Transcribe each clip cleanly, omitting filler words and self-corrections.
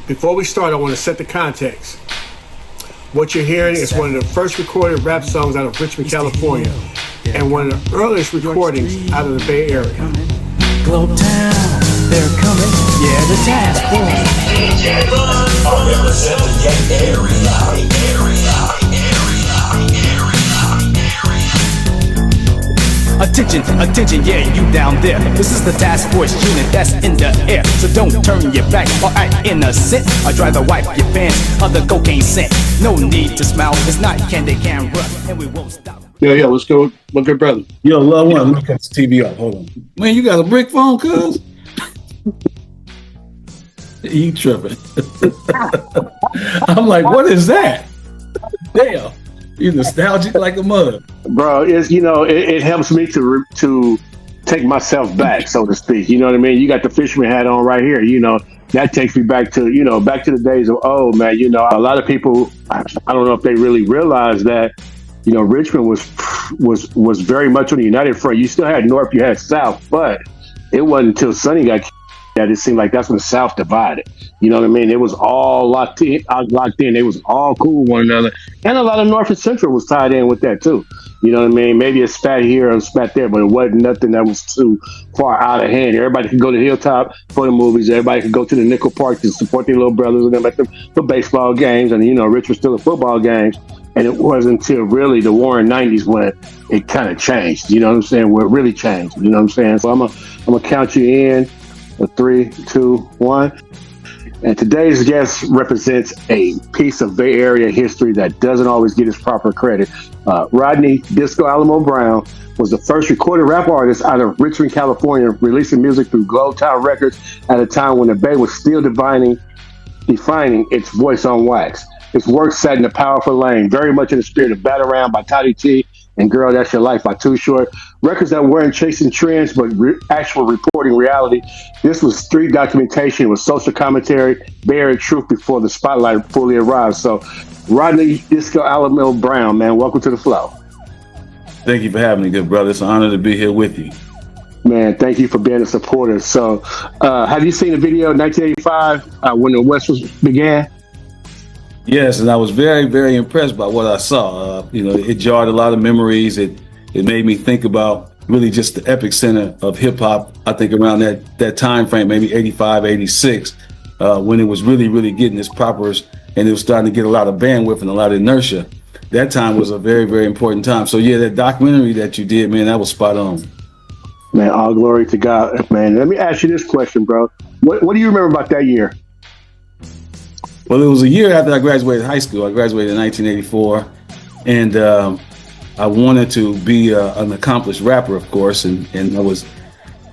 Before we start, I want to set the context. What you're hearing is one of the first recorded rap songs out of Richmond, California, and one of the earliest recordings out of the Bay Area. Globe Town, they're coming. Yeah, the task force. I represent the area. Attention, attention, yeah, you down there. This is the task force unit that's in the air. So don't turn your back or act innocent. I'd rather wipe your pants of the cocaine scent. No need to smile, it's not candy can run, and we won't stop. Yeah, let's go. My good brother. Yo, love one. Let me cut the TV off. Hold on. Man, you got a brick phone, cuz? You tripping. I'm like, what is that? Damn. You nostalgic like a mother. Bro, it's it helps me to take myself back, so to speak. You know what I mean? You got the fisherman hat on right here. That takes me back to the days of man. A lot of people, I don't know if they really realize that Richmond was very much on the united front. You still had North, you had South, but it wasn't until Sonny got that it seemed like that's when the South divided. You know what I mean? It was all locked in. They was all cool with one another. And a lot of North and Central was tied in with that too. You know what I mean? Maybe a spat here or a spat there, but it wasn't nothing that was too far out of hand. Everybody could go to Hilltop for the movies. Everybody could go to the Nickel Park to support their little brothers and them at the baseball games. And, Rich was still at football games. And it wasn't until really the Warren 90s when it kind of changed. You know what I'm saying? Where it really changed. You know what I'm saying? So I'm gonna count you in. 3, 2, 1. And today's guest represents a piece of Bay Area history that doesn't always get its proper credit. Rodney Disco Alamo Brown was the first recorded rap artist out of Richmond, California, releasing music through Globe Town Records at a time when the Bay was still defining its voice on wax. His work sat in a powerful lane, very much in the spirit of Bat Around by Toddy T and Girl, That's Your Life by Too Short. Records that weren't chasing trends, but actual reporting reality. This was street documentation. It was social commentary, Bay Area truth before the spotlight fully arrived. So, Rodney Disco Alamo Brown, man, welcome to the flow. Thank you for having me, good brother. It's an honor to be here with you. Man, thank you for being a supporter. So, have you seen the video in 1985 when the West began? Yes, and I was very, very impressed by what I saw. It jarred a lot of memories. It made me think about really just the epic center of hip hop. I think around that time frame, maybe 85, 86, when it was really, really getting its propers and it was starting to get a lot of bandwidth and a lot of inertia. That time was a very, very important time. So yeah, that documentary that you did, man, that was spot on. Man, all glory to God, man. Let me ask you this question, bro. What do you remember about that year? Well, it was a year after I graduated high school. I graduated in 1984, and I wanted to be an accomplished rapper, of course, and I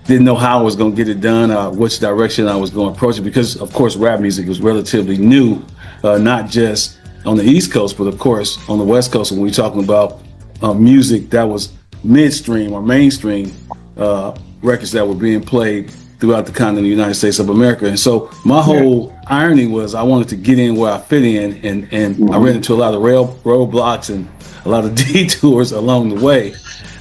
didn't know how I was going to get it done, which direction I was going to approach it, because, of course, rap music was relatively new, not just on the East Coast, but, of course, on the West Coast. When we're talking about music that was midstream or mainstream, records that were being played throughout the continent of the United States of America. And so my whole irony was I wanted to get in where I fit in, and I ran into a lot of roadblocks and a lot of detours along the way.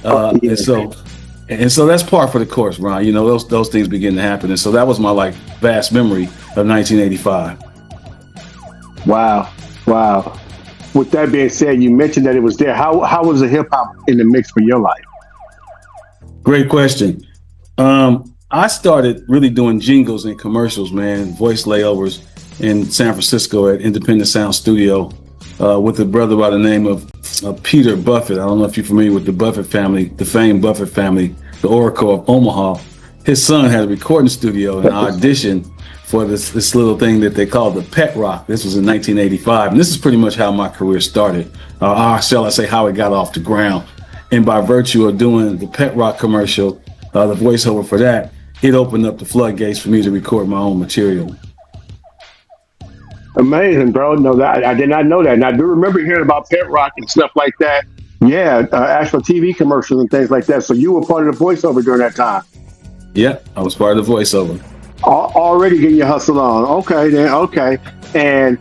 And so that's par for the course, Ron. Those things begin to happen. And so that was my vast memory of 1985. Wow. With that being said, you mentioned that it was there. How was the hip hop in the mix for your life? Great question. I started really doing jingles and commercials, man, voice layovers in San Francisco at Independent Sound Studio with a brother by the name of Peter Buffett. I don't know if you're familiar with the Buffett family, the famed Buffett family, the Oracle of Omaha. His son had a recording studio and I auditioned for this little thing that they called the Pet Rock. This was in 1985. And this is pretty much how my career started, or shall I say how it got off the ground. And by virtue of doing the Pet Rock commercial, the voiceover for that, it opened up the floodgates for me to record my own material. Amazing, bro. No, I did not know that. And I do remember hearing about Pet Rock and stuff like that. Yeah, actual TV commercials and things like that. So you were part of the voiceover during that time? Yeah, I was part of the voiceover. Already getting your hustle on. Okay, then. Okay. And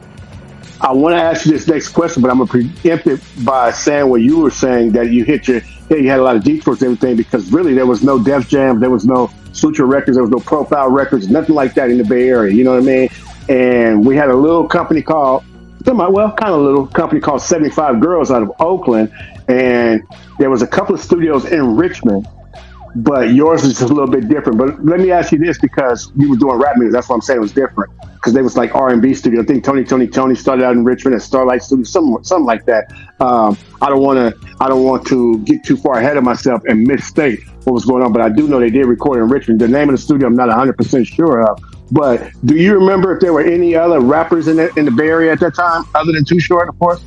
I want to ask you this next question, but I'm going to preempt it by saying what you were saying, that you you had a lot of detours and everything, because really there was no Def Jam, there was no Suture Records, there was no Profile Records, nothing like that in the Bay Area. You know what I mean? and we had a little company called, kind of little company called 75 Girls out of Oakland, and there was a couple of studios in Richmond, but yours is just a little bit different. But let me ask you this, because you were doing rap music, that's why I'm saying it was different, because they was like R&B studio. I think Tony started out in Richmond at Starlight Studio, something like that. I don't want to get too far ahead of myself and misstate what was going on, but I do know they did record in Richmond. The name of the studio I'm not 100% sure of. But do you remember if there were any other rappers in the Bay Area at that time, other than Too Short, of course?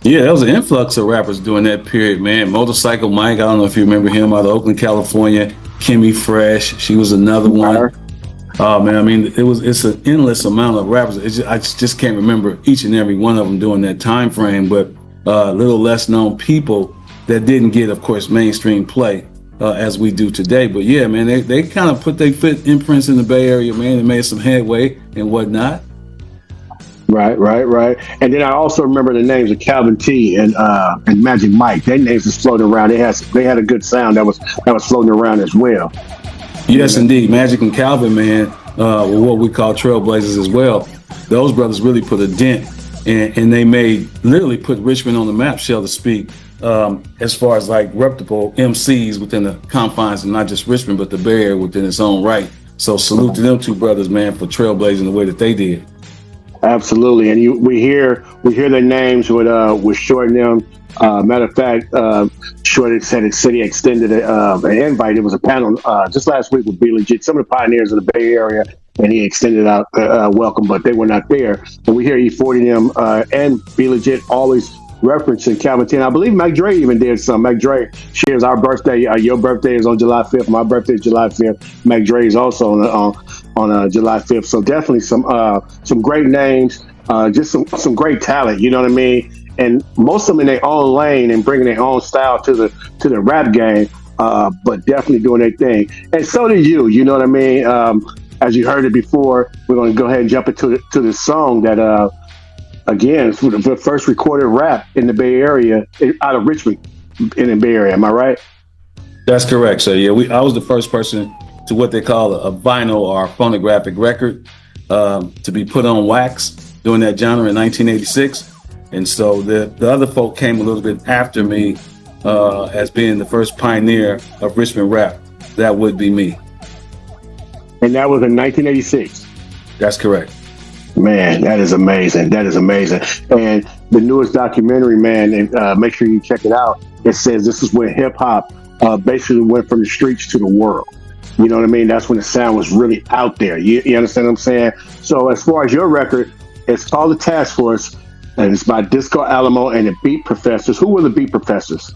Yeah, there was an influx of rappers during that period, man. Motorcycle Mike, I don't know if you remember him, out of Oakland, California. Kimmy Fresh, she was another one. Oh man, I mean, it's an endless amount of rappers. I just can't remember each and every one of them during that time frame. But little less known people that didn't get, of course, mainstream play as we do today. But yeah, man, they kind of put their imprints in the Bay Area, man, and made some headway and whatnot. Right. And then I also remember the names of Calvin T and Magic Mike. Their names was floating around. They had a good sound that was floating around as well. Yes, indeed. Magic and Calvin, man, were what we call trailblazers as well. Those brothers really put a dent, and they literally put Richmond on the map, so to speak, as far as like reputable MCs within the confines of not just Richmond, but the Bay Area within its own right. So salute to them two brothers, man, for trailblazing the way that they did. Absolutely, and we hear their names with Short and them. Matter of fact, Short said he extended an invite. It was a panel just last week with B Legit, some of the pioneers of the Bay Area, and he extended out welcome, but they were not there. So we hear E40 them and B Legit always referencing Calvin T. I believe Mac Dre even did some. Mac Dre shares our birthday. Your birthday is on July 5th. My birthday is July 5th. Mac Dre is also on July 5th. So definitely some great names, just some great talent. You know what I mean? And most of them in their own lane and bringing their own style to the rap game, but definitely doing their thing. And so did you. You know what I mean? As you heard it before, we're going to go ahead and jump into this song that. Again, it's the first recorded rap in the Bay Area, out of Richmond, in the Bay Area. Am I right? That's correct, sir. Yeah, I was the first person to what they call a vinyl or phonographic record to be put on wax during that genre in 1986. And so the other folk came a little bit after me as being the first pioneer of Richmond rap. That would be me. And that was in 1986. That's correct. Man, that is amazing. And the newest documentary, man, and make sure you check it out. It says this is when hip hop basically went from the streets to the world. You know what I mean? That's when the sound was really out there. You understand what I'm saying? So as far as your record, it's called The Task Force, and it's by Disco Alamo and the Beat Professors. Who were the Beat Professors?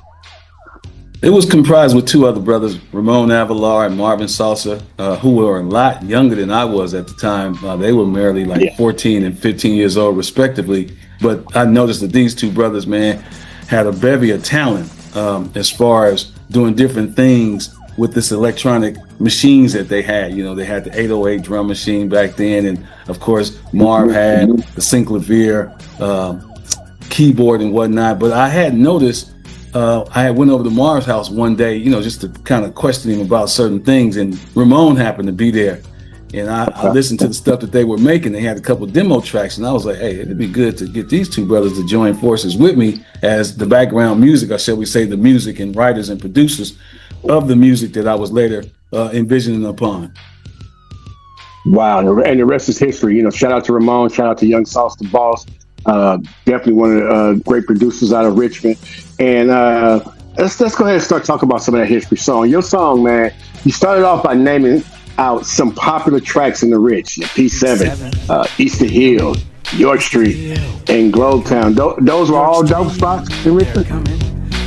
It was comprised with two other brothers, Ramon Avalar and Marvin Salsa, who were a lot younger than I was at the time. They were merely 14 and 15 years old, respectively. But I noticed that these two brothers, man, had a bevy of talent as far as doing different things with this electronic machines that they had. You know, they had the 808 drum machine back then. And of course, Marv had the Synclavier keyboard and whatnot. But I had noticed I had went over to Marv's house one day, you know, just to kind of question him about certain things, and Ramon happened to be there. And I listened to the stuff that they were making. They had a couple demo tracks, and I was like, hey, it'd be good to get these two brothers to join forces with me as the background music, or shall we say the music and writers and producers of the music that I was later envisioning upon. Wow, and the rest is history. You know, shout out to Ramon, shout out to Young Sauce the Boss. Definitely one of the great producers out of Richmond. And let's go ahead and start talking about some of that history song. Your song, man, you started off by naming out some popular tracks in the Rich, P7, Easter Hill, York Street, and Globetown. Those were all dope spots in Richmond?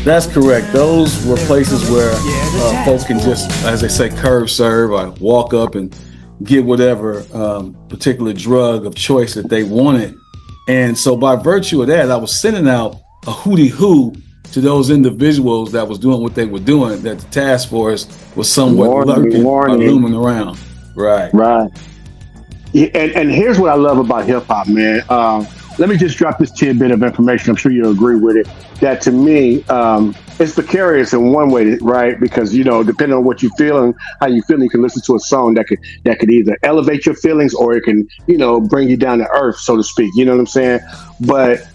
That's correct. Those were places where folks can just, as they say, curve serve or walk up and get whatever particular drug of choice that they wanted. And so by virtue of that, I was sending out a hootie hoo to those individuals that was doing what they were doing, that the task force was somewhat lurking or looming around. Right. Yeah, and here's what I love about hip hop, man. Let me just drop this tidbit of information. I'm sure you'll agree with it. That to me, it's precarious in one way, right? Because depending on what you feel and how you feel, you can listen to a song that could either elevate your feelings or it can, bring you down to earth, so to speak. You know what I'm saying? But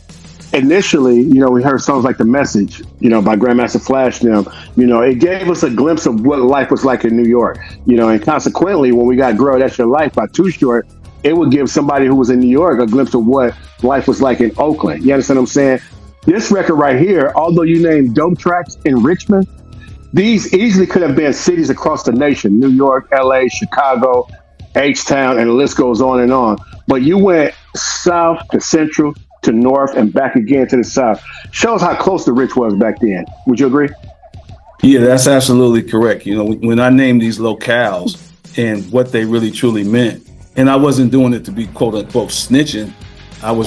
initially, we heard songs like "The Message," by Grandmaster Flash. It gave us a glimpse of what life was like in New York. And consequently, when we got "Girl, That's Your Life" by Too Short, it would give somebody who was in New York a glimpse of what life was like in Oakland. You understand what I'm saying? This record right here, although you named dope tracks in Richmond, these easily could have been cities across the nation: New York, LA, Chicago, H-Town, and the list goes on and on. But you went south to central to north and back again to the south. Shows how close the Rich was back then. Would you agree? Yeah, that's absolutely correct. When I named these locales and what they really truly meant, and I wasn't doing it to be quote unquote snitching. I was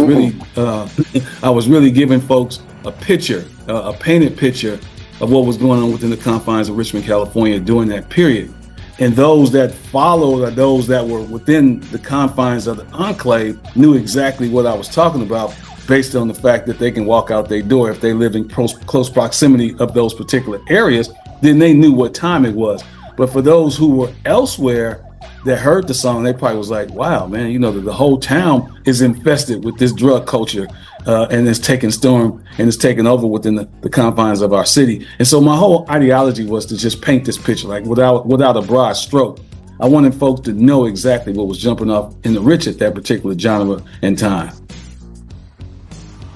really giving folks a picture, a painted picture of what was going on within the confines of Richmond, California during that period. And those that followed, or those that were within the confines of the enclave, knew exactly what I was talking about based on the fact that they can walk out their door. If they live in close proximity of those particular areas, then they knew what time it was. But for those who were elsewhere that heard the song, they probably was like, wow, man, the whole town is infested with this drug culture and it's taking storm and it's taking over within the confines of our city. And so my whole ideology was to just paint this picture, like without a broad stroke. I wanted folks to know exactly what was jumping off in the Rich at that particular genre and time.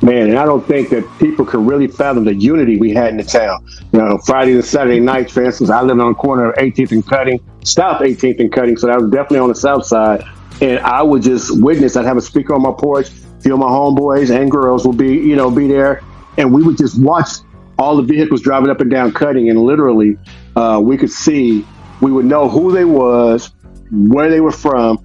Man, and I don't think that people could really fathom the unity we had in the town. Friday and Saturday nights, for instance, I lived on the corner of 18th and Cutting, South 18th and Cutting, so that was definitely on the south side. And I would just witness, I'd have a speaker on my porch, few of my homeboys and girls would be there, and we would just watch all the vehicles driving up and down Cutting, and literally we would know who they was, where they were from,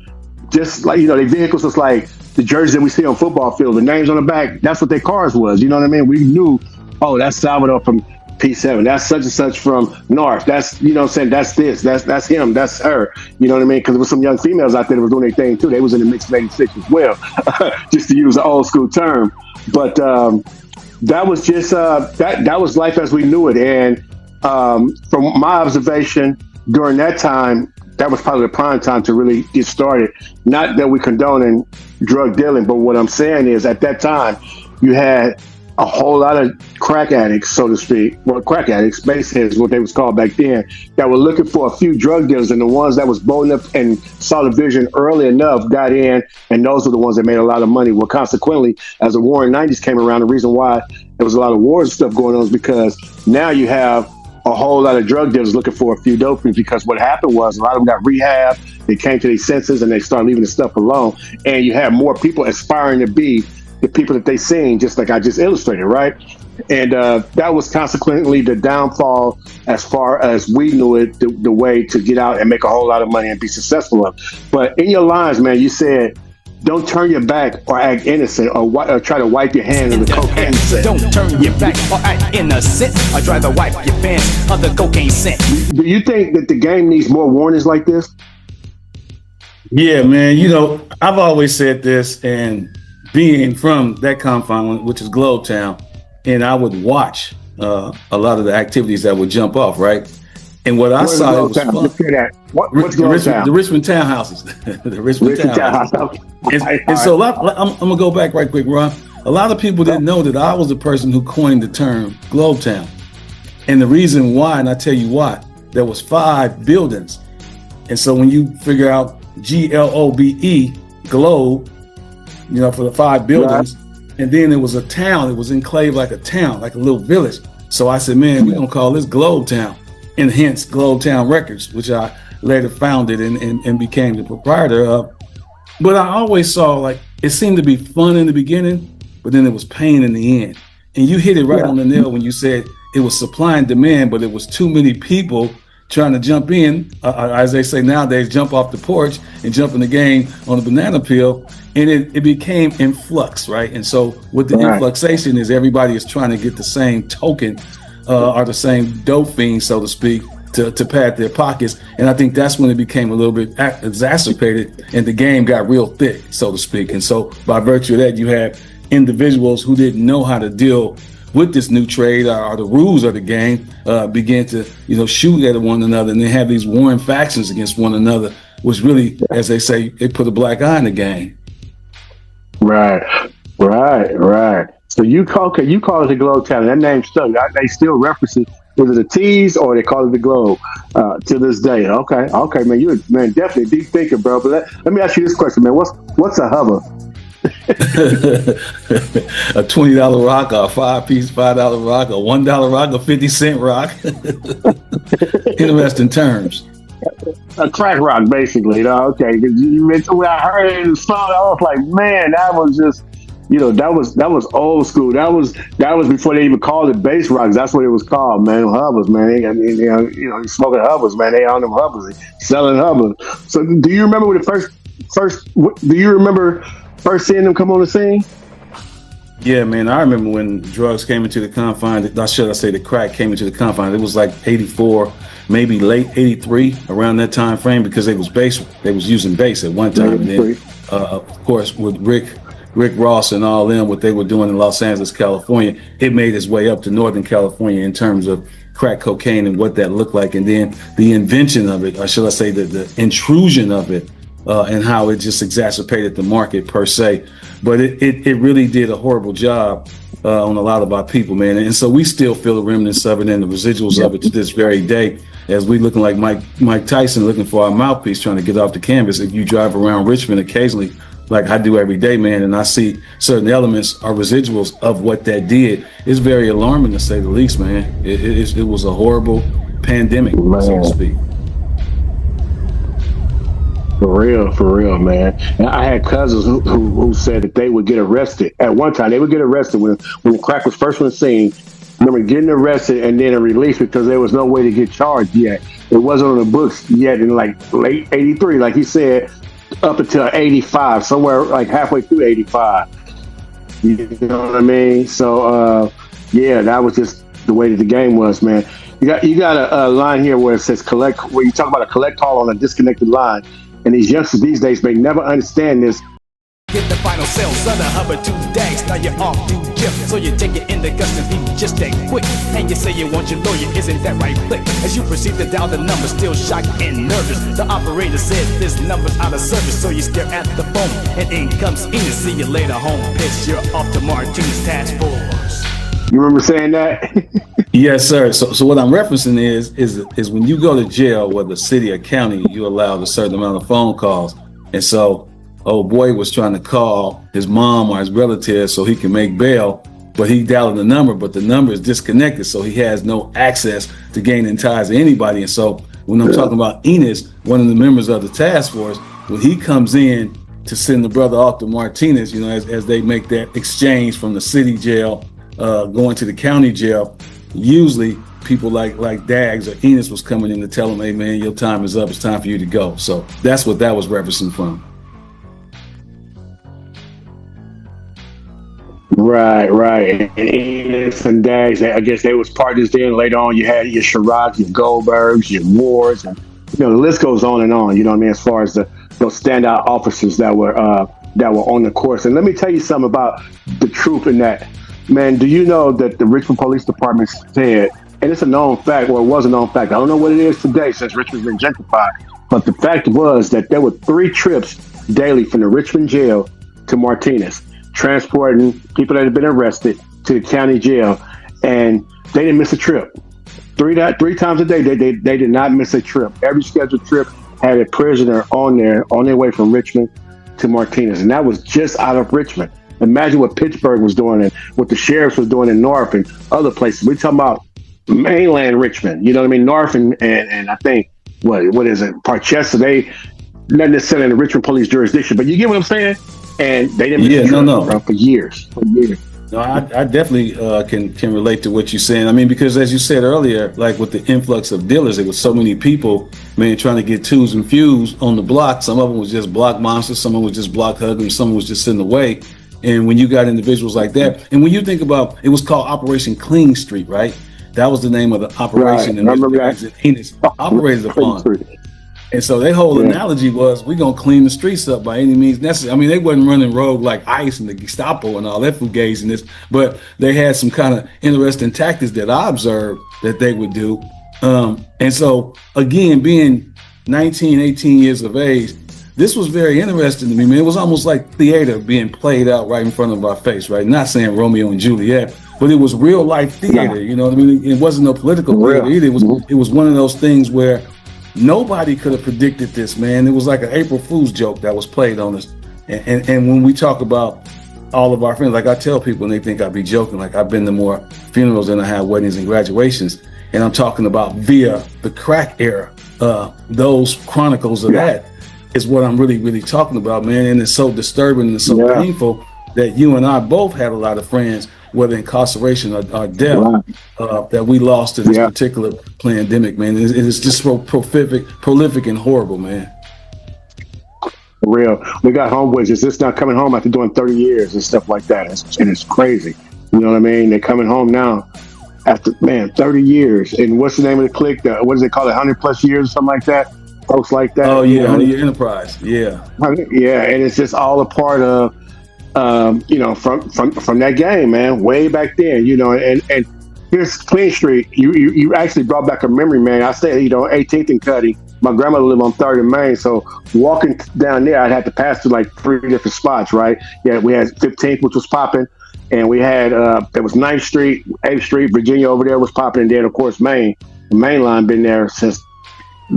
just like, the vehicles was like the jerseys that we see on football field, the names on the back, that's what their cars was. You know what I mean? We knew, oh, that's Salvador from P7. That's such and such from North. That's, that's this. That's him. That's her. You know what I mean? Because there was some young females out there that were doing their thing too. They was in the mixed 86 as well, just to use an old school term. But that was just, that was life as we knew it. And from my observation during that time, that was probably the prime time to really get started. Not that we condoning drug dealing, but what I'm saying is at that time, you had a whole lot of crack addicts, so to speak. Well, crack addicts, spaceheads, what they was called back then, that were looking for a few drug dealers, and the ones that was bold enough and saw the vision early enough got in, and those were the ones that made a lot of money. Well, consequently, as the war in the 90s came around, the reason why there was a lot of wars and stuff going on is because now you have a whole lot of drug dealers looking for a few dopies, because what happened was a lot of them got rehab, they came to their senses, and they started leaving the stuff alone. And you have more people aspiring to be the people that they seen, just like I just illustrated, right? And that was consequently the downfall as far as we knew it, the way to get out and make a whole lot of money and be successful of. But in your lines, man, you said, don't turn your back or act innocent or try to wipe your hand in the cocaine scent. Don't turn your back or act innocent. I'd rather wipe your pants of the cocaine scent. Do you think that the game needs more warnings like this? Yeah, man. I've always said this, and being from that confine, which is Globetown, and I would watch a lot of the activities that would jump off, right? And what I saw, it was fun. What's the Richmond townhouses. The Richmond townhouses. And so I'm going to go back right quick, Ron. A lot of people didn't know that I was the person who coined the term Globetown. And the reason why, and I tell you why, there was 5 buildings. And so when you figure out GLOBE, Globe, for the 5 buildings, and then it was a town, it was enclaved like a town, like a little village. So I said, man, we're going to call this Globetown, and hence Globetown Records, which I later founded and became the proprietor of. But I always saw, like, it seemed to be fun in the beginning, but then it was pain in the end. And you hit it right on the nail when you said it was supply and demand, but it was too many people trying to jump in, as they say nowadays, jump off the porch and jump in the game on a banana peel. And it became influx, right? And so with the influxation is everybody is trying to get the same token or the same dope fiend, so to speak, to pad their pockets. And I think that's when it became a little bit exacerbated and the game got real thick, so to speak. And so by virtue of that, you had individuals who didn't know how to deal with this new trade or the rules of the game began to, shoot at one another and then have these warring factions against one another, which really, as they say, it put a black eye in the game. Right. So you call it the Globe Town. That name stuck. They still reference it. Was it the T's or they call it the Globe to this day? Okay, man. You definitely deep thinker, bro. But let me ask you this question, man. What's a Hubba? A $20 rock, or a 5-piece $5 rock, a $1 rock, a 50-cent rock. Interesting terms. A crack rock, basically. Okay, because you mentioned when I heard it in the song, I was like, man, that was just, that was old school. That was before they even called it bass rocks. That's what it was called, man. Hubbas, man. You smoking Hubbas, man. They on them Hubbas, selling Hubbas. So, do you remember when do you remember first seeing them come on the scene? Yeah, man. I remember when drugs came into the confines. Not should I say the crack came into the confines. It was like 84, maybe late 83, around that time frame, because they was using bass at one time. And then, of course, with Rick Ross and all them, what they were doing in Los Angeles, California, it made its way up to Northern California in terms of crack cocaine and what that looked like. And then the invention of it, or should I say the intrusion of it, and how it just exacerbated the market per se. But it really did a horrible job on a lot of our people, man. And so we still feel the remnants of it and the residuals of it to this very day, as we looking like Mike Tyson looking for our mouthpiece, trying to get off the canvas. If you drive around Richmond occasionally, like I do every day, man, and I see certain elements or residuals of what that did, it's very alarming, to say the least, man. It was a horrible pandemic, so to speak. For real, man. And I had cousins who said that they would get arrested. At one time, they would get arrested when the crack was first on the scene. I remember getting arrested and then released because there was no way to get charged yet. It wasn't on the books yet in like late 83, like he said, up until 85, somewhere like halfway through 85. You know what I mean? So, yeah, that was just the way that the game was, man. You got a line here where it says collect, where you talk about a collect call on a disconnected line. And these youngsters these days may never understand this. Get the final sales of the Hubbard 2 Dazed. Now you're off to jail, so you take it in the custody just that quick. And you say you want your lawyer, isn't that right? Click. As you proceed to dial the number, still shocked and nervous. The operator says this number's out of service, so you stare at the phone. And in comes Enid, see you later, home pitch. You're off to Martinez Task Force. You remember saying that? Yes, sir. So what I'm referencing is when you go to jail, whether city or county, you're allowed a certain amount of phone calls. And so old boy was trying to call his mom or his relative so he can make bail, but he dialed the number, but the number is disconnected, so he has no access to gaining ties to anybody. And so when I'm talking about Enos, one of the members of the task force, when he comes in to send the brother off to Martinez, as they make that exchange from the city jail going to the county jail, usually people like Dags or Enos was coming in to tell him, hey man, your time is up, it's time for you to go. So that's what that was referencing from. Right. And Enos and Dags, I guess they was partners then. Later on, you had your Sherrocks, your Goldbergs, your Wards, and the list goes on and on. You know what I mean? As far as those standout officers that were on the course. And let me tell you something about the truth in that. Man, do you know that the Richmond Police Department said, and it's a known fact, or it was a known fact, I don't know what it is today since Richmond's been gentrified, but the fact was that there were 3 trips daily from the Richmond jail to Martinez, transporting people that had been arrested to the county jail, and they didn't miss a trip. Three times a day, they did not miss a trip. Every scheduled trip had a prisoner on their way from Richmond to Martinez, and that was just out of Richmond. Imagine what Pittsburgh was doing and what the sheriffs was doing in North and other places. We're talking about mainland Richmond, you know what I mean? North and I think, what is it? Parchester, they not necessarily in the Richmond police jurisdiction, but you get what I'm saying? And they didn't miss a trip for years. No, I definitely can relate to what you're saying. I mean, because as you said earlier, like with the influx of dealers, there was so many people, man, trying to get twos and fews on the block. Some of them was just block monsters, some of them was just block hugging, some was just in the way. And when you got individuals like that, and when you think about, it was called Operation Clean Street, right? That was the name of the operation, and Enos operated upon. And so their whole analogy was, we're going to clean the streets up by any means necessary. I mean, they wasn't running rogue like ICE and the Gestapo and all that fugaziness, but they had some kind of interesting tactics that I observed that they would do. And so, again, being 19, 18 years of age, this was very interesting to me, man. It was almost like theater being played out right in front of our face, right? Not saying Romeo and Juliet, but it was real life theater, you know what I mean? It wasn't no political theater either. It was one of those things where nobody could have predicted this, man. It was like an April Fool's joke that was played on us. And when we talk about all of our friends, like I tell people and they think I be joking, like I've been to more funerals than I have weddings and graduations. And I'm talking about via the crack era. Those chronicles of that is what I'm really, really talking about, man. And it's so disturbing and it's so painful that you and I both had a lot of friends, whether incarceration or death, that we lost to this particular pandemic, man. It is just so prolific and horrible, man. For real. We got homeboys that's just now coming home after doing 30 years and stuff like that. And it's crazy. You know what I mean? They're coming home now after, 30 years. And what's the name of the clique? What does they call it? 100+ years or something like that? Folks like that. Oh, yeah. 100-year enterprise. Yeah. Yeah. And it's just all a part of, from that game, man, way back then, and here's Clean Street. You actually brought back a memory, man. I stayed, 18th and Cuddy. My grandmother lived on 3rd and Main, so walking down there, I'd have to pass through like 3 different spots, right? Yeah, we had 15th, which was popping, and we had there was 9th Street, 8th Street, Virginia over there was popping, and then of course the main line been there since.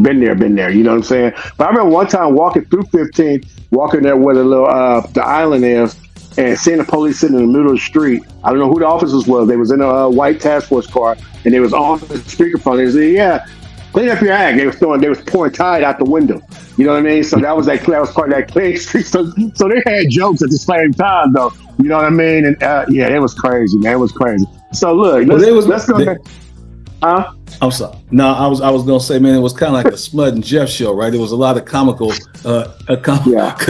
Been there, you know what I'm saying? But I remember one time walking through 15th, walking there where the little the island is, and seeing the police sitting in the middle of the street. I don't know who the officers was. They was in a white task force car, and they was on the speakerphone. They said, "Yeah, clean up your act." They was pouring Tide out the window. You know what I mean? So that was part of that Clean Street. So they had jokes at the same time, though. You know what I mean? And it was crazy, man. It was crazy. So look, let's go there. Huh? I'm sorry. No, I was gonna say, man, it was kind of like a Smud and Jeff show, right? It was a lot of comical,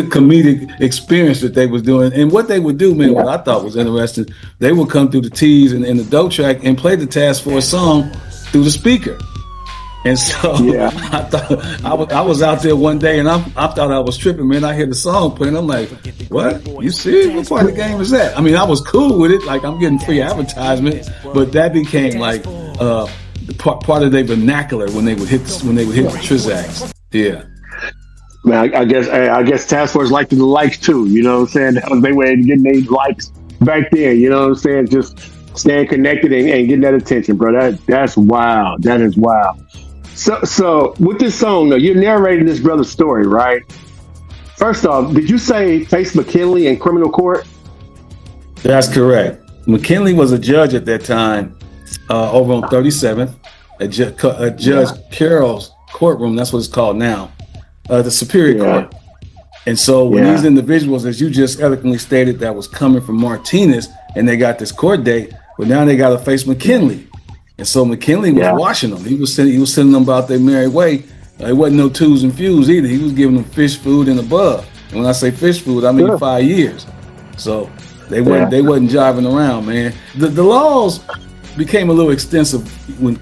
comedic experience that they was doing, and what they would do, man, what I thought was interesting, they would come through the T's and the dope track and play the Task Force song through the speaker. And so I thought I was out there one day, and I thought I was tripping, man. I hear the song playing, I'm like, "What? You serious? What part of the game is that?" I mean, I was cool with it, like I'm getting free advertisement, but that became like part of their vernacular when they would hit the Trizacs. Yeah. Man, I guess Task Force liked the likes too. You know what I'm saying? That was their way of getting their likes back then. You know what I'm saying? Just staying connected and getting that attention, bro. That's wild. That is wild. So with this song, though, you're narrating this brother's story, right? First off, did you say face McKinley in criminal court? That's correct. McKinley was a judge at that time over on 37th at Judge Carroll's courtroom. That's what it's called now, the Superior Court. And so when these individuals, as you just eloquently stated, that was coming from Martinez, and they got this court date, but now they got to face McKinley. And so McKinley was watching them. He was sending them about their merry way. It wasn't no twos and fews either. He was giving them fish food and above. And when I say fish food, I mean 5 years. So they wasn't jiving around, man. The laws became a little extensive when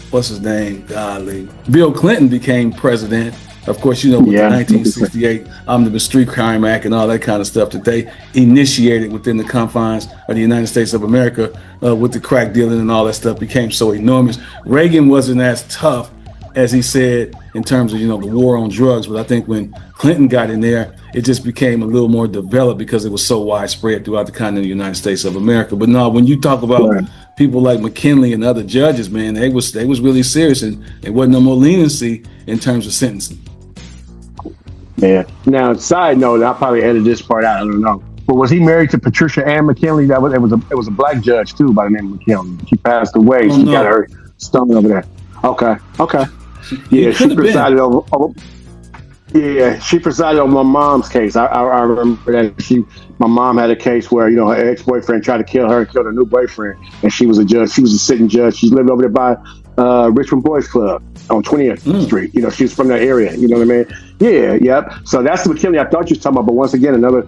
what's his name? Golly, Bill Clinton became president. Of course, with the 1968 Omnibus Street Crime Act and all that kind of stuff that they initiated within the confines of the United States of America with the crack dealing and all that stuff became so enormous. Reagan wasn't as tough as he said in terms of, the war on drugs. But I think when Clinton got in there, it just became a little more developed because it was so widespread throughout the continent of the United States of America. But no, when you talk about people like McKinley and other judges, man, they was really serious, and there wasn't no more leniency in terms of sentencing. Yeah. Now, side note, I'll probably edit this part out. I don't know. But was he married to Patricia Ann McKinley? It was a black judge too by the name of McKinley. She passed away. She got her stone over there. Okay. Yeah, she presided over. Yeah, she presided over my mom's case. I remember that my mom had a case where her ex-boyfriend tried to kill her and killed her new boyfriend, and she was a judge. She was a sitting judge. She lived over there by Richmond Boys Club on 20th Street. She was from that area. You know what I mean? Yeah, yep. So that's the McKinley I thought you were talking about. But once again, another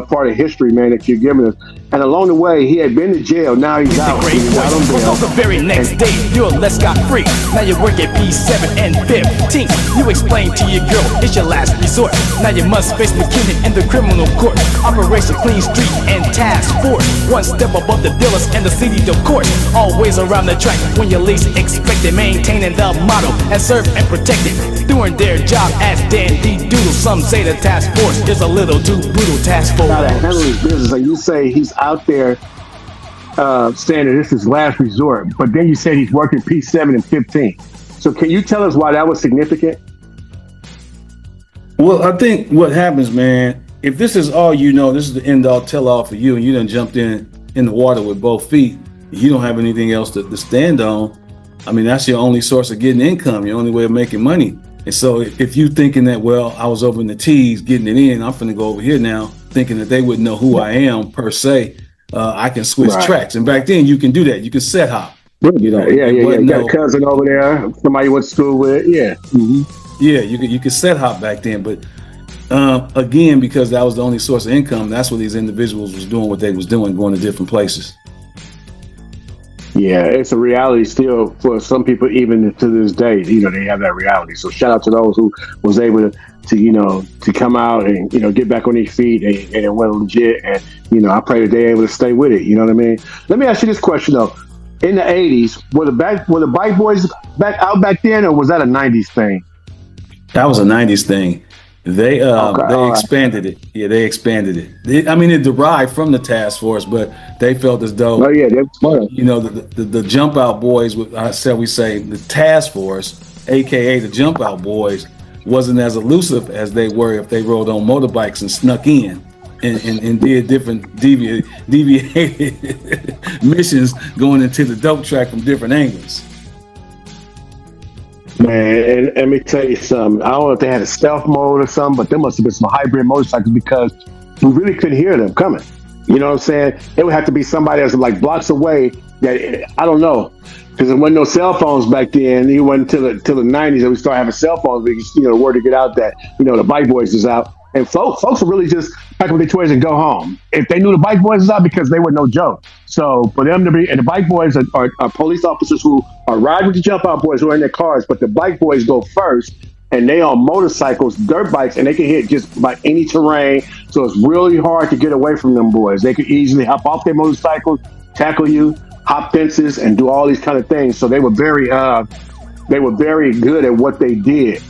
part of history, man, that you're giving us. And along the way, he had been to jail. Now he's out. Great He's out on voice. bail. On the very next day, you're less got free. Now you work at P7 and 15. You explain to your girl it's your last resort. Now you must face McKinley in the criminal court. Operation Clean Street and Task Force. One step above the dealers and the city of court. Always around the track when you least expect it. Maintaining the motto and serve and protect it. Doing their job as dandy doodle. Some say the task force is a little too brutal. Task force. Now to handle his business, and you say he's out there saying that this is his last resort, but then you said he's working P7 and 15. So can you tell us why that was significant? Well, I think what happens, man, if this is all you know, this is the end all tell all for you, and you done jumped in the water with both feet, you don't have anything else to stand on. I mean, that's your only source of getting income, your only way of making money. And so if you thinking that, well, I was over in the T's getting it in, I'm finna go over here now, thinking that they wouldn't know who I am per se, I can switch tracks. And back then you can do that. You can set hop. You know, Yeah. You got a cousin over there, somebody you went to school with. Yeah. Mm-hmm. Yeah, you could set hop back then. But again, because that was the only source of income, that's what these individuals was doing, what they was doing, going to different places. Yeah, it's a reality still for some people, even to this day. You know, they have that reality. So shout out to those who was able to come out and get back on their feet and it went legit. And I pray that they're able to stay with it. You know what I mean? Let me ask you this question though: in the '80s, were the bike boys back then, or was that a '90s thing? That was a '90s thing. They expanded it. Yeah, they expanded it. It derived from the task force, but they felt as though, the jump out boys, we say the task force, aka the jump out boys, wasn't as elusive as they were if they rode on motorbikes and snuck in and did different deviated missions going into the dope track from different angles. Man, and let me tell you something. I don't know if they had a stealth mode or something, but there must have been some hybrid motorcycles because we really couldn't hear them coming. You know what I'm saying? It would have to be somebody that's like blocks away. That I don't know, because there wasn't no cell phones back then. It wasn't till the '90s that we started having cell phones. The word to get out that the bike boys is out, and folks would really just pack up their toys and go home if they knew the bike boys is out, because they were no joke. So for them to be, and the bike boys are police officers who are riding with the jump out boys who are in their cars, but the bike boys go first, and they on motorcycles, dirt bikes, and they can hit just about any terrain. So it's really hard to get away from them boys. They could easily hop off their motorcycles, tackle you, hop fences, and do all these kind of things. So they were very good at what they did,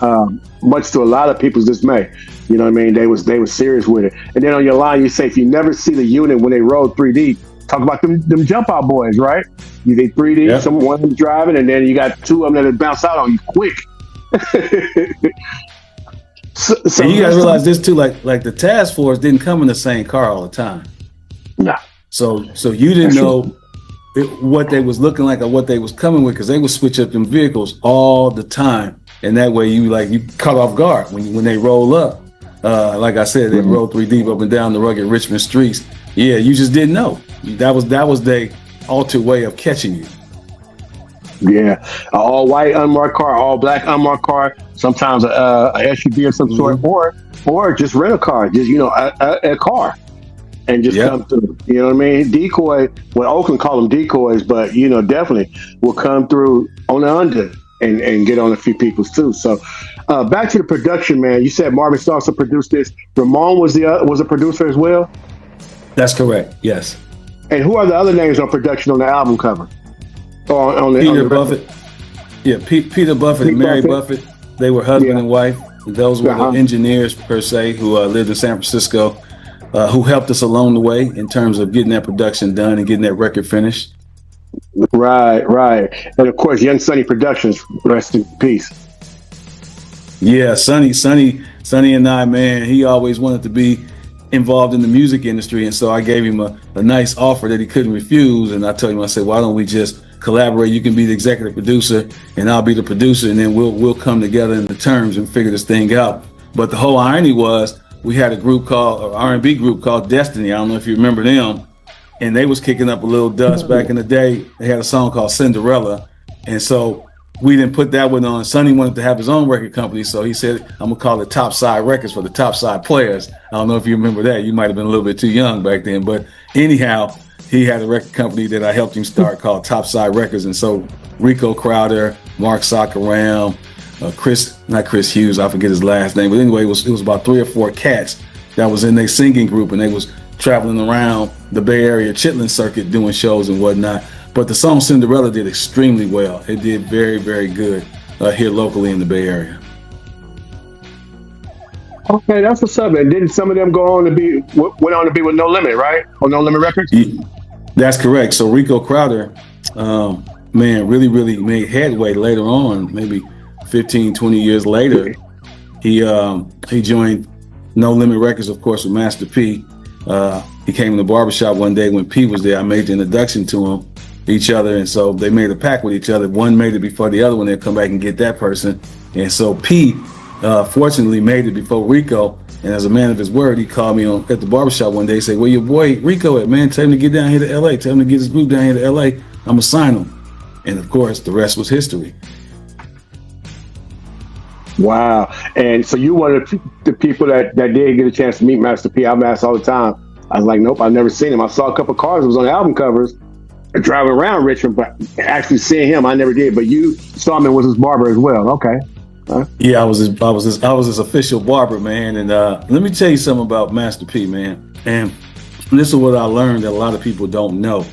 much to a lot of people's dismay. You know what I mean? They was serious with it. And then on your line, you say if you never see the unit when they rode 3D, talk about them jump out boys, right? They 3D, yep. One of them driving, and then you got two of them that bounce out on you quick. So you guys realize this too, like the task force didn't come in the same car all the time. Nah. So you didn't know what they was looking like or what they was coming with, because they would switch up them vehicles all the time, and that way you caught off guard when they roll up. Like I said, they roll 3 deep up and down the rugged Richmond streets. Yeah, you just didn't know. That was their altered way of catching you. Yeah, an all white unmarked car, all black unmarked car, sometimes a SUV of some sort, or just rent a car, just a car, and just come through. You know what I mean? Decoy. Well, Oakland call them decoys, but definitely will come through on the under and get on a few people's too. So back to the production, man. You said Marvin Starr also produced this. Ramon was a producer as well. That's correct. Yes. And who are the other names on production on the album cover? Peter Buffett. Yeah, Peter Buffett and Mary Buffett. They were husband and wife. Those were the engineers per se who lived in San Francisco, who helped us along the way in terms of getting that production done and getting that record finished. Right. And of course, Young Sonny Productions, rest in peace. Yeah, Sonny and I, man, he always wanted to be involved in the music industry, and so I gave him a nice offer that he couldn't refuse. And I told him, I said, why don't we just collaborate? You can be the executive producer and I'll be the producer, and then we'll come together in the terms and figure this thing out. But the whole irony was we had a R&B group called Destiny. I don't know if you remember them, and they was kicking up a little dust back in the day. They had a song called Cinderella, and so we didn't put that one on. Sonny wanted to have his own record company, so he said, I'm gonna call it Topside Records for the Topside Players. I don't know if you remember that. You might have been a little bit too young back then, but anyhow, he had a record company that I helped him start called Topside Records. And so Rico Crowder, Mark Sockaram, not Chris Hughes, I forget his last name, but anyway, it was about 3 or 4 cats that was in their singing group, and they was traveling around the Bay Area chitlin circuit doing shows and whatnot. But the song Cinderella did extremely well. It did very, very good here locally in the Bay Area. Okay, that's what's up. And didn't some of them go on to be went on to be with No Limit, right? On No Limit Records? Yeah, that's correct. So Rico Crowder, man, really, really made headway later on, maybe 15, 20 years later. He joined No Limit Records, of course, with Master P. He came in the barbershop one day when P was there. I made the introduction to each other, and so they made a pact with each other. One made it before the other one. They'd come back and get that person. And so P, fortunately, made it before Rico. And as a man of his word, he called me at the barbershop one day and said, "Where your boy Rico at, man? Tell him to get down here to L.A. Tell him to get his group down here to L.A. I'm going to sign him." And, of course, the rest was history. Wow. And so you one of the people that did get a chance to meet Master P. I'm asked all the time. I was like, nope, I've never seen him. I saw a couple of cars that was on the album covers driving around Richmond, but actually seeing him, I never did. But you saw him and was his barber as well. Okay. Yeah, I was his official barber, man. And let me tell you something about Master P, man. And this is what I learned that a lot of people don't know.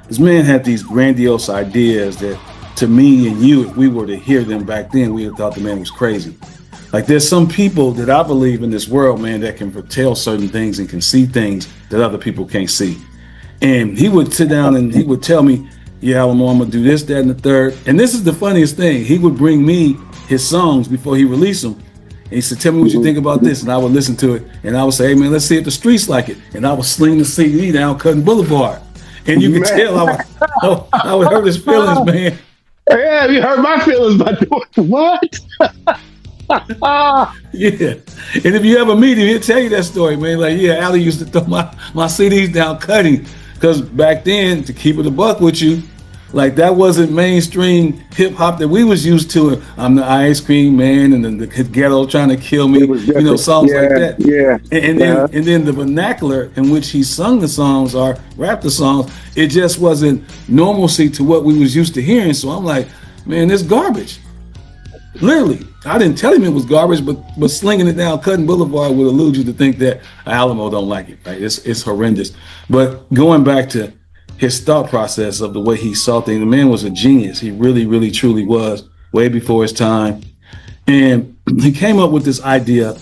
This man had these grandiose ideas that, to me and you, if we were to hear them back then, we would have thought the man was crazy. Like, there's some people that I believe in this world, man, that can foretell certain things and can see things that other people can't see. And he would sit down and he would tell me, "Yeah, Alamo, I'm gonna do this, that, and the third." And this is the funniest thing. He would bring me his songs before he released them. And he said, "Tell me what you think about this." And I would listen to it. And I would say, "Hey, man, let's see if the streets like it." And I would sling the CD down Cutting Boulevard. And you could tell I would hurt his feelings, man. Yeah, you hurt my feelings by doing what? Yeah. And if you ever meet him, he'll tell you that story, man. Like, yeah, Allie used to throw my CDs down Cutting. Because back then, to keep it a buck with you, like, that wasn't mainstream hip hop that we was used to. I'm the ice cream man, and then the ghetto trying to kill me, songs like that. Yeah. And then the vernacular in which he sung the songs or rapped the songs, it just wasn't normalcy to what we was used to hearing. So I'm like, man, this garbage. Literally, I didn't tell him it was garbage, but slinging it down Cutting Boulevard would allude you to think that Alamo don't like it. Right? It's horrendous. But going back to his thought process of the way he saw things, the man was a genius. He really, really, truly was, way before his time. And he came up with this idea,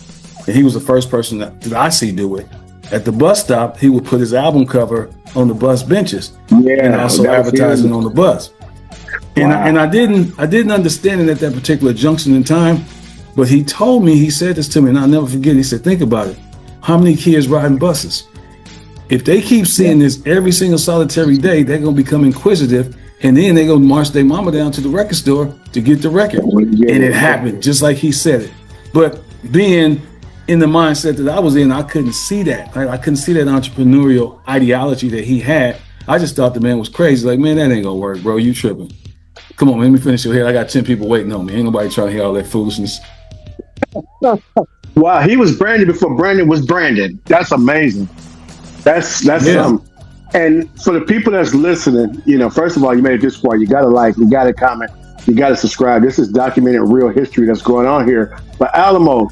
and he was the first person that I see do it. At the bus stop, he would put his album cover on the bus benches, and also advertising on the bus. And I didn't understand it at that particular junction in time, but he told me, he said this to me, and I'll never forget. He said, "Think about it. How many kids riding buses? If they keep seeing this every single solitary day, they're going to become inquisitive, and then they're going to march their mama down to the record store to get the record." And it happened, just like he said it. But being in the mindset that I was in, I couldn't see that. I couldn't see that entrepreneurial ideology that he had. I just thought the man was crazy. Like, man, that ain't going to work, bro. You tripping. Come on, man, let me finish your head. I got 10 people waiting on me. Ain't nobody trying to hear all that foolishness. Wow, he was branded before Brandon was branded. That's amazing. That's something. And for the people that's listening, first of all, you made it this far. You got to like, you got to comment, you got to subscribe. This is documented real history that's going on here. But Alamo,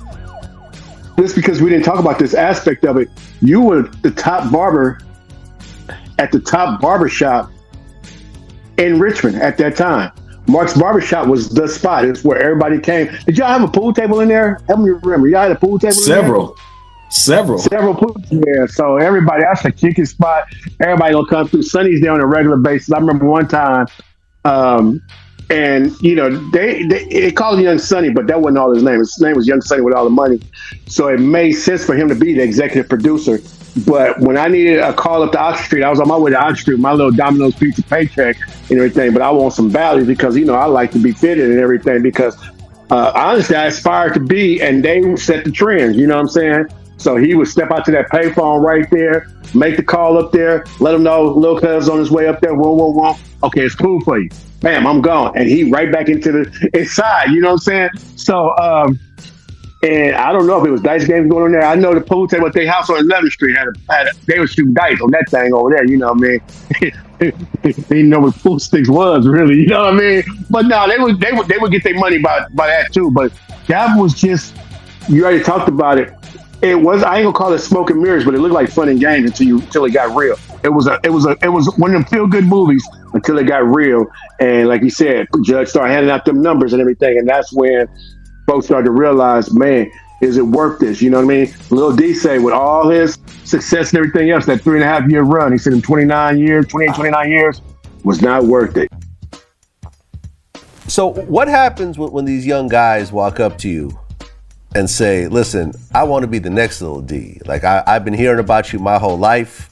just because we didn't talk about this aspect of it, you were the top barber at the top barbershop in Richmond at that time. Mark's Barbershop was the spot. It's where everybody came. Did y'all have a pool table in there? Help me remember. Y'all had a pool table Several. Pools. Yeah, so everybody, that's a kicking spot. Everybody will come through. Sonny's there on a regular basis. I remember one time, and they called him Young Sonny, but that wasn't all his name. His name was Young Sonny with all the money. So it made sense for him to be the executive producer. But when I needed a call up to Oxford Street, I was on my way to Oxford Street, my little Domino's pizza paycheck and everything. But I want some value because, I like to be fitted and everything because honestly, I aspired to be, and they set the trends, you know what I'm saying? So he would step out to that payphone right there, make the call up there, let him know little cuz on his way up there, whoa. Okay, it's cool for you. bam, I'm gone. And he right back into the inside, you know what I'm saying? So, and I don't know if it was dice games going on there. I know the pool table at their house on 11th Street they would shoot dice on that thing over there, you know what I mean? They didn't know what pool sticks was really, you know what I mean? But no, they would get their money by that too. But that was just, you already talked about it. It was, I ain't gonna call it smoke and mirrors, but it looked like fun and games until it got real. It was one of them feel good movies until it got real. And like you said, Judge started handing out them numbers and everything, and that's when folks started to realize, man, is it worth this? You know what I mean? Lil D say with all his success and everything else, that 3.5 year run, he said in 29 years was not worth it. So what happens when these young guys walk up to you and say, listen, I want to be the next Lil D. Like I've been hearing about you my whole life.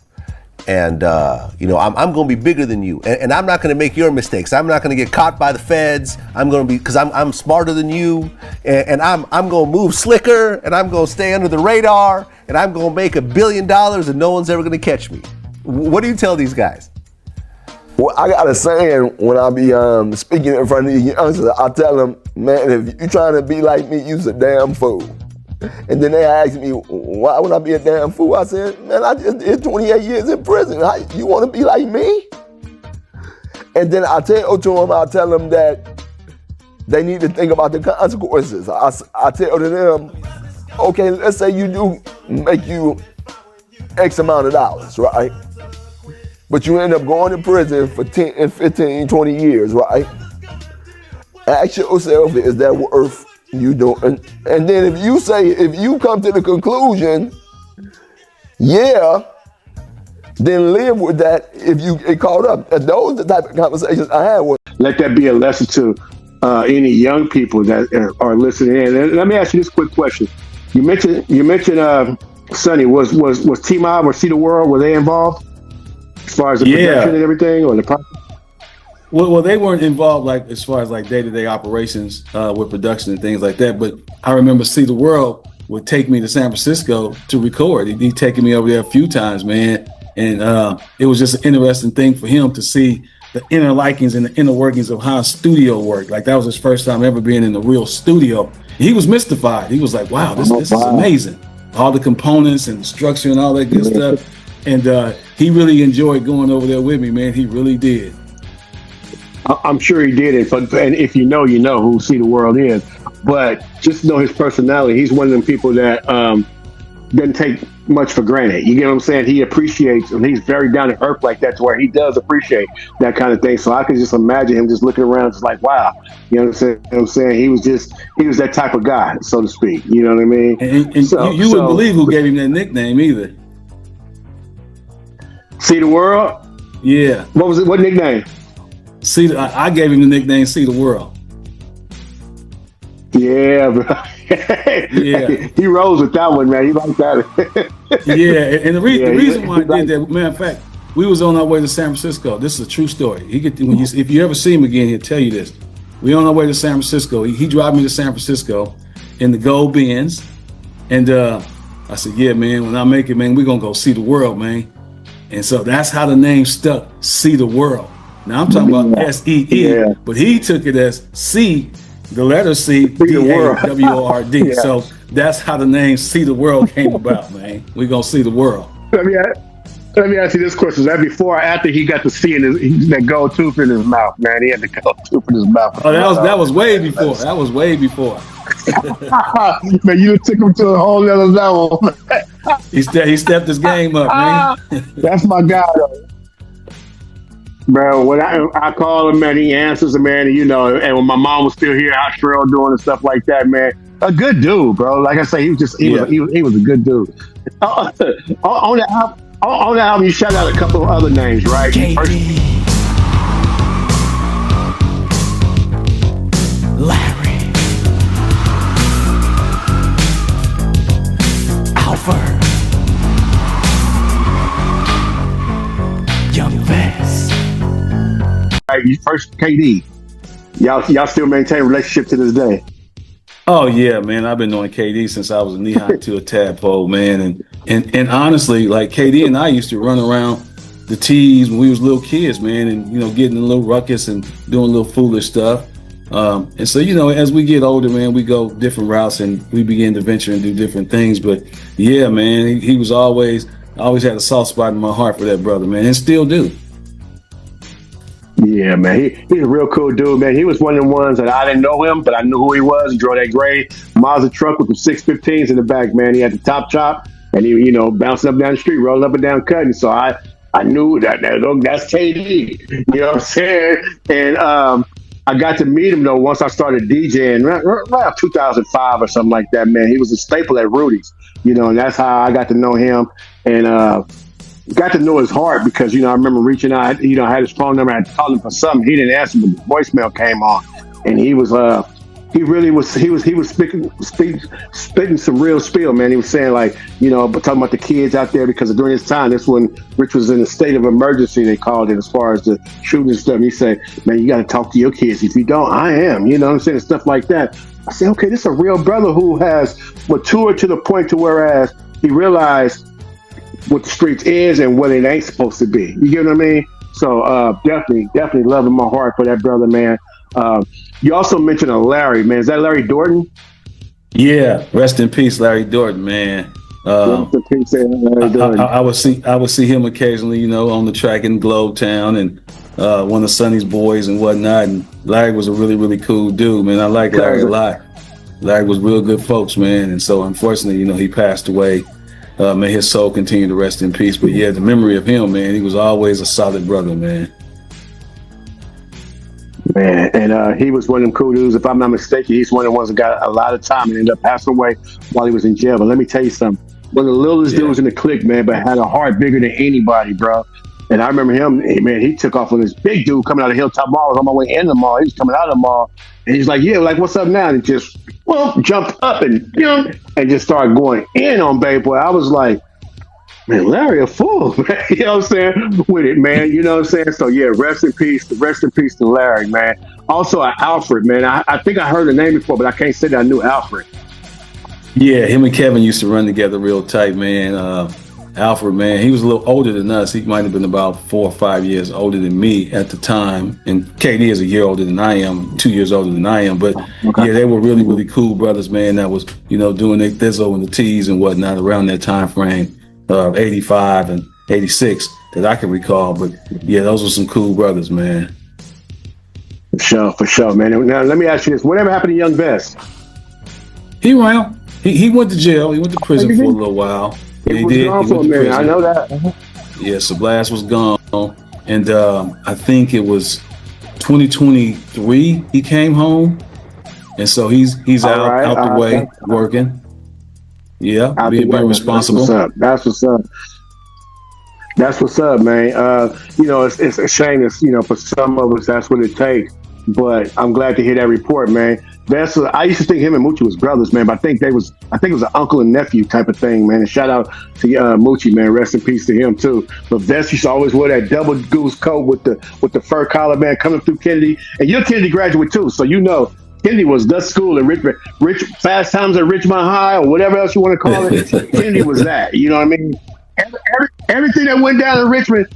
And, I'm going to be bigger than you. And I'm not going to make your mistakes. I'm not going to get caught by the feds. I'm going to be, because I'm smarter than you. And I'm going to move slicker. And I'm going to stay under the radar. And I'm going to make $1 billion and no one's ever going to catch me. What do you tell these guys? Well, I got a saying when I be speaking in front of these youngsters. I tell them, man, if you trying to be like me, you's a damn fool. And then they asked me, why would I be a damn fool? I said, man, I just did 28 years in prison. You want to be like me? And then I tell them that they need to think about the consequences. I tell them, okay, let's say you do make you X amount of dollars, right? But you end up going to prison for 10, 15, 20 years, right? Ask yourself, is that worth you doing? And then if you come to the conclusion, yeah, then live with that if you get caught up. And those are the type of conversations I had with. Let that be a lesson to any young people that are listening in. And let me ask you this quick question. You mentioned Sonny, was T-Mob or See the World, were they involved as far as the production and everything, or the process? Well, they weren't involved like as far as like day-to-day operations with production and things like that. But I remember See the World would take me to San Francisco to record. He'd taken me over there a few times, man. And it was just an interesting thing for him to see the inner likings and the inner workings of how a studio worked. Like that was his first time ever being in a real studio. He was mystified. He was like, wow, this is amazing. All the components and the structure and all that good stuff. And he really enjoyed going over there with me, man. He really did. I'm sure he did it, and if you know who See the World is. But just know his personality. He's one of them people that doesn't take much for granted. You get what I'm saying? He appreciates, and he's very down to earth like that, to where he does appreciate that kind of thing. So I can just imagine him just looking around, just like, wow. You know what I'm saying? He was that type of guy, so to speak. You know what I mean? And you wouldn't believe who gave him that nickname either. See the World? Yeah. What was it? What nickname? I gave him the nickname See the World. Yeah, bro. Yeah. He rolls with that one, man. He liked that. Yeah, and the reason why I did that, matter of fact, we was on our way to San Francisco. This is a true story. If you ever see him again, he'll tell you this. We on our way to San Francisco. He drive me to San Francisco in the gold Benz. And I said, yeah, man, when I make it, man, we're going to go see the world, man. And so that's how the name stuck, See the World. Now I'm talking about S-E-E, but he took it as C, the letter C, D-A-W-O-R-D. Yeah. So that's how the name See the World came about, man. We're going to see the world. Let me ask you this question. Was that before or after he got to see that gold tooth in his mouth, man? He had the gold tooth in his mouth. Oh, that was way before. That was way before. Man, you took him to a whole other level. He stepped his game up, man. That's my guy, though. Bro, when I call him, man, he answers him, man, and when my mom was still here, how Sherelle doing and stuff like that, man. A good dude, bro. Like I say, he was a good dude. On the album, you shout out a couple of other names, right? Larry, Alfred, Young Vest. Right, first KD. Y'all still maintain a relationship to this day? Oh yeah, man. I've been knowing KD since I was a knee high to a tadpole, man. And honestly, like KD and I used to run around the tees when we was little kids, man, and getting a little ruckus and doing a little foolish stuff. And so, as we get older, man, we go different routes and we begin to venture and do different things. But yeah, man, he was always had a soft spot in my heart for that brother, man, and still do. Yeah, man, he's a real cool dude, man. He was one of the ones that I didn't know him, but I knew who he was. He drove that gray Mazda truck with the 615s in the back, man. He had the top chop, and he, bouncing up down the street, rolling up and down cutting. So I knew that's KD. You know what I'm saying? And I got to meet him though once I started DJing around 2005 or something like that. Man, he was a staple at Rudy's. And that's how I got to know him, and got to know his heart because I remember reaching out. I had his phone number. I called him for something. He didn't answer, but the voicemail came on, and he was spitting some real spiel, man. He was saying talking about the kids out there because during his time, that's when Rich was in a state of emergency. They called it as far as the shooting and stuff. And he said, "Man, you got to talk to your kids. If you don't, I am." You know what I'm saying? And stuff like that. I said, "Okay, this is a real brother who has matured to the point to whereas he realized what the streets is and what it ain't supposed to be." You get what I mean? So definitely love in my heart for that brother, man. You also mentioned a Larry, man. Is that Larry Dorton? Yeah, rest in peace, Larry Dorton, man. Rest in peace, Larry Dorton. I would see him occasionally, on the track in Globetown and one of Sonny's boys and whatnot. And Larry was a really, really cool dude, man. I like Larry a lot. Larry was real good folks, man. And so unfortunately, he passed away. May his soul continue to rest in peace. But yeah, the memory of him, man, he was always a solid brother, man. Man, and he was one of them cool dudes. If I'm not mistaken, he's one of the ones that got a lot of time and ended up passing away while he was in jail. But let me tell you something. One of the littlest dudes in the clique, man, but had a heart bigger than anybody, bro. And I remember him, man, he took off on this big dude coming out of Hilltop Mall. I was on my way in the mall. He was coming out of the mall. And he's like, yeah, what's up now? And he just jumped up and just started going in on Bay Boy. I was like, man, Larry a fool, man. You know what I'm saying? With it, man. You know what I'm saying? So yeah, rest in peace to Larry, man. Also Alfred, man. I think I heard the name before, but I can't say that I knew Alfred. Yeah, him and Kevin used to run together real tight, man. Alfred, man, he was a little older than us. He might have been about 4 or 5 years older than me at the time. And KD is a year older than I am, 2 years older than I am. But yeah, they were really, really cool brothers, man. That was, doing their thizzle and the teas and whatnot around that time frame of 85 and 86 that I can recall. But yeah, those were some cool brothers, man. For sure, man. Now let me ask you this: whatever happened to Young Vest? He around. He went to jail. He went to prison for a little while. He did. Gone for a minute. I know that. Yeah, so Blast was gone, and I think it was 2023 he came home, and so he's out the way working. Yeah, being responsible. That's what's up. That's what's up, man. It's a shame. For some of us, that's what it takes. But I'm glad to hear that report, man. I used to think him and Moochie was brothers, man. But I think it was an uncle and nephew type of thing, man. And shout out to Moochie, man. Rest in peace to him too. But Vest used to always wear that double goose coat with the fur collar, man, coming through Kennedy. And you're a Kennedy graduate too, so Kennedy was the school in Richmond, Fast Times at Richmond High, or whatever else you want to call it. Kennedy was that. You know what I mean? Everything that went down in Richmond,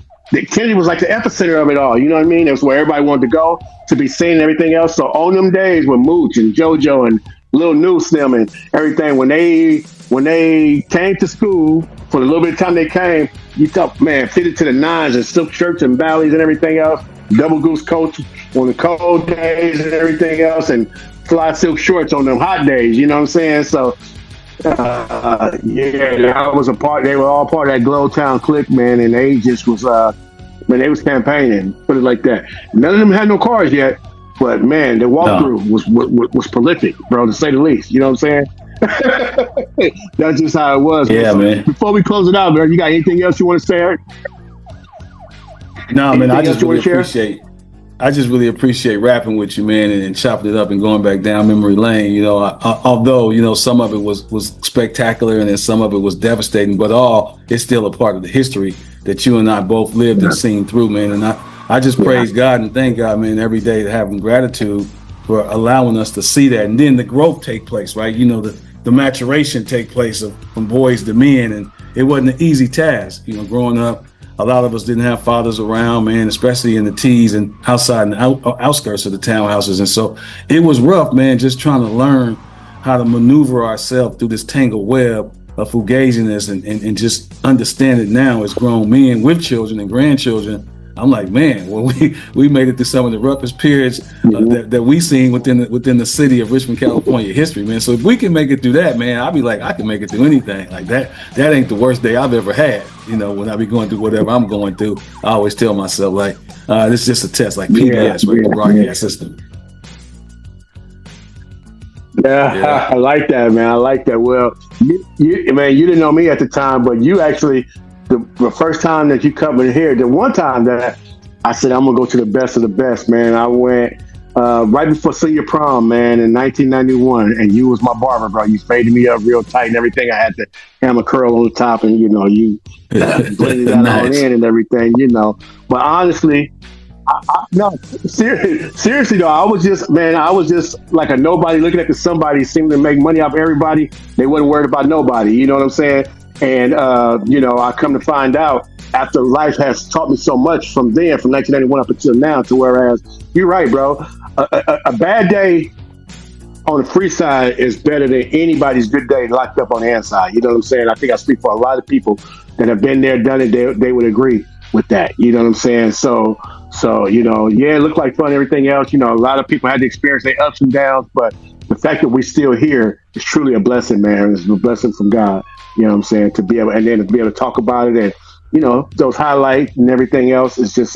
Kennedy was like the epicenter of it all. You know what I mean? That's where everybody wanted to go to be seen and everything else. So on them days when Mooch and JoJo and Lil Noose them and everything, when they came to school for the little bit of time they came, you thought, man, fitted to the nines and silk shirts and valleys and everything else, double goose coats on the cold days and everything else, and fly silk shorts on them hot days. You know what I'm saying? So I was a part. They were all part of that Glowtown clique, man, and they just was they was campaigning. Put it like that. None of them had no cars yet, but man, the walkthrough was prolific, bro, to say the least. You know what I'm saying? That's just how it was. Yeah, man. Before we close it out, man, you got anything else you want to say, Eric? No, man, I just really appreciate rapping with you, man, and chopping it up and going back down memory lane. Although some of it was spectacular and then some of it was devastating, but it's still a part of the history that you and I both lived and seen through, man. And I just praise God and thank God, man, every day to having gratitude for allowing us to see that, and then the growth take place, right? The maturation take place from boys to men, and it wasn't an easy task, growing up A lot of us didn't have fathers around, man, especially in the T's and outside in the outskirts of the townhouses. And so it was rough, man, just trying to learn how to maneuver ourselves through this tangled web of fugaziness and just understand it now as grown men with children and grandchildren. I'm like, man, well, we made it through some of the roughest periods that we seen within the city of Richmond, California history, man. So if we can make it through that, man, I'll be like, I can make it through anything. Like that ain't the worst day I've ever had. You know, when I be going through whatever I'm going through, I always tell myself, like, this is just a test, like PBS, right? The broadcast system. Yeah, I like that, man. I like that. Well, you didn't know me at the time, but you actually, the first time that you come in here, the one time that I said, I'm going to go to the best of the best, man. I went right before senior prom, man, in 1991, and you was my barber, bro. You faded me up real tight and everything. I had the hammer curl on the top, and, you know, you blended that on in and everything, you know. But honestly, no, seriously though, I was just like a nobody looking at the somebody seeming to make money off everybody. They wasn't worried about nobody, you know what I'm saying? And, you know, I come to find out after life has taught me so much from 1991 up until now, to whereas you're right, bro, a bad day on the free side is better than anybody's good day locked up on the inside. You know what I'm saying? I think I speak for a lot of people that have been there, done it. They would agree with that. You know what I'm saying? So, you know, yeah, it looked like fun, everything else. You know, a lot of people had to experience their ups and downs, but the fact that we're still here is truly a blessing, man. It's a blessing from God, you know what I'm saying, to be able to talk about it, and, you know, those highlights and everything else is just,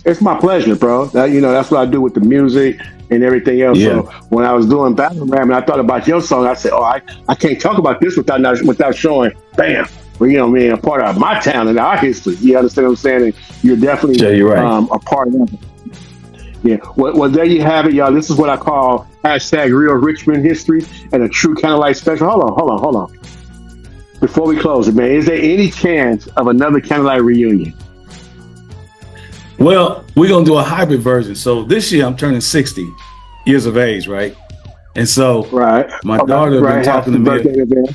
it's my pleasure, bro. You know, that's what I do with the music and everything else. Yeah. So when I was doing Battle Ram and I thought about your song, I said, oh, I can't talk about this without showing, bam, well, you know what I mean, a part of my town and our history. You understand what I'm saying? And you're definitely you're right. A part of it. Yeah. Well, there you have it, y'all. This is what I call hashtag Real Richmond history and a true Candlelight special. Hold on. Before we close it, man, is there any chance of another Candlelight reunion? Well, we're going to do a hybrid version. So this year I'm turning 60 years of age, right? And so my daughter been talking to me.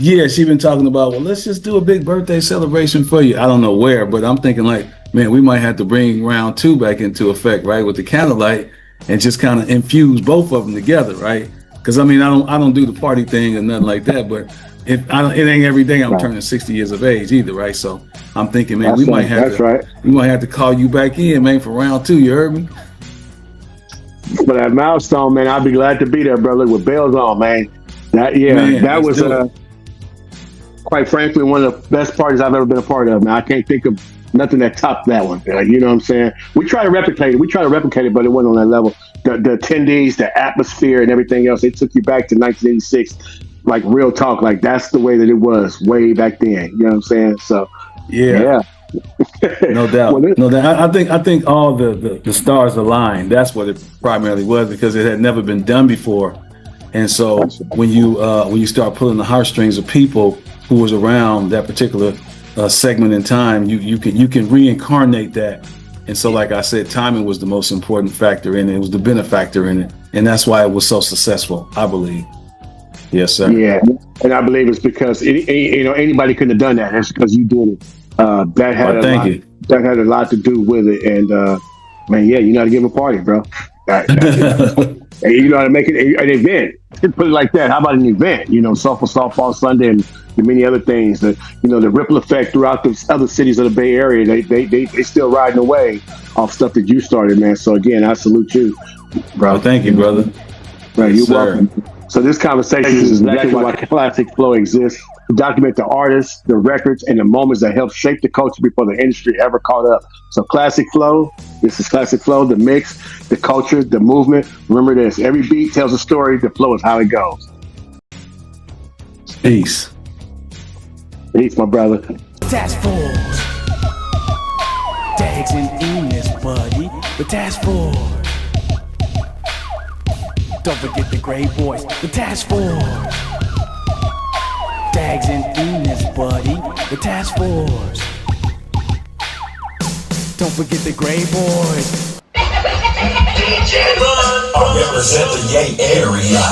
Yeah, she's been talking about, well, let's just do a big birthday celebration for you. I don't know where, but I'm thinking like, man, we might have to bring round 2 back into effect, right? With the Candlelight, and just kind of infuse both of them together, right? Because I mean, I don't do the party thing or nothing like that, but it ain't every day I'm turning 60 years of age either, right? So I'm thinking, man, we might have to call you back in, man, for round 2. You heard me? For that milestone, man, I'll be glad to be there, brother, with bells on, man. That was quite frankly one of the best parties I've ever been a part of, man. I can't think of nothing that topped that one. You know what I'm saying? We try to replicate it, but it wasn't on that level. The attendees, the atmosphere, and everything else, it took you back to 1986. Like, real talk, like that's the way that it was way back then. You know what I'm saying? So yeah. No doubt. I think all the stars aligned. That's what it primarily was, because it had never been done before. And so when you start pulling the heartstrings of people who was around that particular segment in time, you can reincarnate that. And so, like I said, timing was the most important factor in it. It was the benefactor in it, and that's why it was so successful, I believe. Yes, sir. Yeah, and I believe it's because anybody couldn't have done that. That's because you did it. That had a lot to do with it. And man, yeah, you know how to give a party, bro. And you know how to make it an event. Put it like that. How about an event? You know, softball Sunday and the many other things. The ripple effect throughout the other cities of the Bay Area. They still riding away off stuff that you started, man. So again, I salute you, bro. Well, thank you, brother. Right, you're welcome. So this conversation is exactly why Classic Flow exists, to document the artists, the records, and the moments that helped shape the culture before the industry ever caught up. So Classic Flow, this is Classic Flow, the mix, the culture, the movement. Remember this, every beat tells a story, the flow is how it goes. Peace. Peace, my brother. Task Force. Tags and Enos, buddy. The Task Force. Don't forget the great voice, the Task Force. Tags and Enos, buddy, the Task Force. Don't forget the great boys. I represent the Yay area.